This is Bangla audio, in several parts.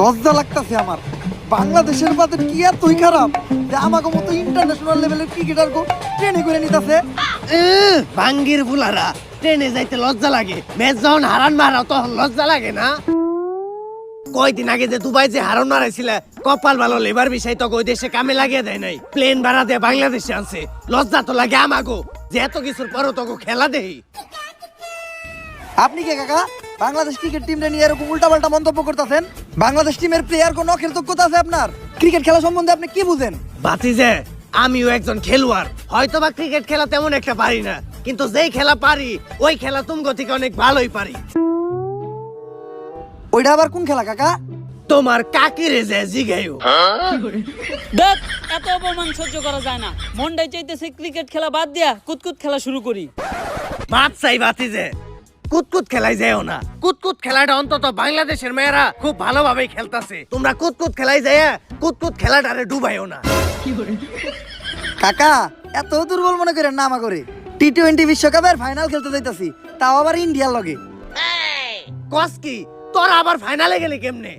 লজ্জা লাগতাছে আমার। বাংলাদেশের বাদে কি এতই খারাপ যে আমাকে মতো ইন্টারন্যাশনাল লেভেলের ক্রিকেটার গো ট্রেনে করে নিতেছে। ভাঙ্গির বুলারা ট্রেনে যাইতে লজ্জা লাগে, ম্যাচ যখন হারান মারাও তখন লজ্জা লাগে না? কয়দিন আগে যে দুবাই যে হারান মারাইছিল, কপাল ভালো লেবার বিষয় তো ওই দেশে কামে লাগিয়ে দেয় নাই, প্লেন ভাড়া দিয়ে বাংলাদেশে আনছে। লজ্জা তো লাগে আমাগো যে এত কিছুর পরও তোকে খেলা দেই। আপনি কে কাকা বাংলাদেশ ক্রিকেট টিমটা নিয়ে এরকম উল্টাপাল্টা মন্তব্য করতেছেন? বাংলাদেশ টিমের প্লেয়ার কোন নখের যোগ্যতা আছে আপনার? ক্রিকেট খেলা সম্বন্ধে আপনি কি বুঝেন? বাতিজে আমিও একজন খেলোয়াড়, হয়তো বা ক্রিকেট খেলা তেমন একটা পারি না, কিন্তু যেই খেলা পারি ওই খেলা তুমগো থেকে অনেক ভালোই পারি। ওইটা আবার কোন খেলা কাকা? তোমার কাকিরে যে জিগাইও। দেখ, এত অপমান সহ্য করা যায় না। মনটাই চাইতেছে ক্রিকেট খেলা বাদ দিয়া কুতকুত খেলা শুরু করি। মাত চাই বাতিজে, কুতকুত খেলাই যাও না। কুতকুত খেলাটা অন্তত বাংলাদেশের মেয়েরা খুব ভালোভাবে খেলতাছে। তোমরা কুতকুত খেলাই যায় কুতকুত খেলাটারে ডুবাইও না। কাকা এত দুর্বল মনে করেন না আমাকে। টি-20 বিশ্বকাপের ফাইনাল খেলতে যাইতাছি, তাও আবার ইন্ডিয়ার লগে। কস কি তোরা আবার ফাইনালে গেলি কেমনে?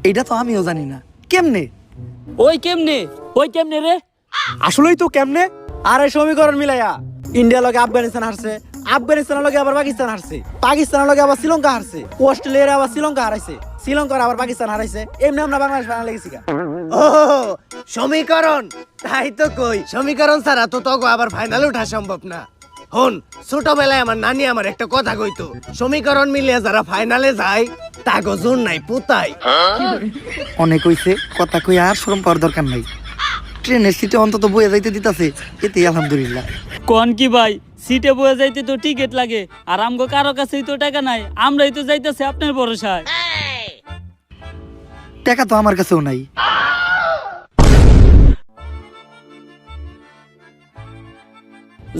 এটা তো আমিও জানি না কেমনে। ওই কেমনে রে? আসলেই তো কেমনে? আর এই সমীকরণ মিলাইয়া ইন্ডিয়া লগে আফগানিস্তান হারছে, আফগানিস্তানের লগে আবার পাকিস্তান হারছে, পাকিস্তানের লগে আবার শ্রীলঙ্কা হারছে, অস্ট্রেলিয়ার আবার শ্রীলঙ্কা হারাইছে, শ্রীলঙ্কার আবার পাকিস্তান হারাইছে। এমনি আমরা বাংলাদেশ ফাইনালে গেছি। ও সমীকরণ, তাই তো কই সমীকরণ ছাড়া তো তোকে আবার ফাইনালে ওঠা সম্ভব না। হন, ছোটবেলায় আমার নানি আমার একটা কথা কইতো, সমীকরণ মিলিয়ে যারা ফাইনালে যায় তাগো জোর নাই পুতাই। অনেক হইছে, কথা কই আর শরম পাওয়ার দরকার নাই। ট্রেনের সিটে অন্তত বয়ে যাইতে দিতাছে, এতেই আলহামদুলিল্লাহ। কোন কি ভাই, সিটে বয়ে যাইতে তো টিকিট লাগে, আর আমগো কারো কাছেই তো টাকা নাই। আমরাই তো যাইতেছি আপনার ভরসায়। টাকা তো আমার কাছেও নাই।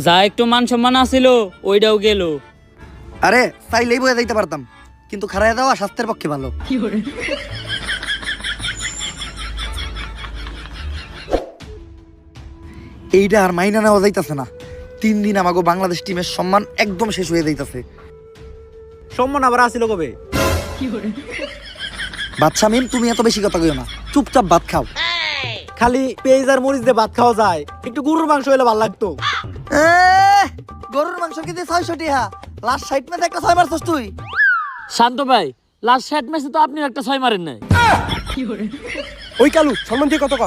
যা একটু মান সম্মান আছিল ওইটাও গেল। আরে চাইলেই বয়ে যাইতে পারতাম, কিন্তু খারায় দেওয়া স্বাস্থ্যের পক্ষে ভালো। এইটা আর মাইনা নেওয়া যাইতাছে না। 3 দিন আমাকে বাংলাদেশ টিমের সম্মান একদম শেষ হয়ে যাইতাছে। সম্মান আবার আসিল কবে? বাচ্চা মিম, তুমি এত বেশি কথা কইও না, চুপচাপ ভাত খাও। খালি পেঁয়াজ আর মরিচ দিয়ে ভাত খাওয়া যায়, একটু গরুর মাংস হইলে ভালো লাগতো। গরুর মাংস কিনতে 600 টাকা, লাস্ট 60 ম্যাচে একটা 6 মারছস তুই। শান্ত ভাই, লাস্ট 60 ম্যাচে তো আপনি একটা 6 মারেন নাই। ওই কালু সম্মান দিয়ে কত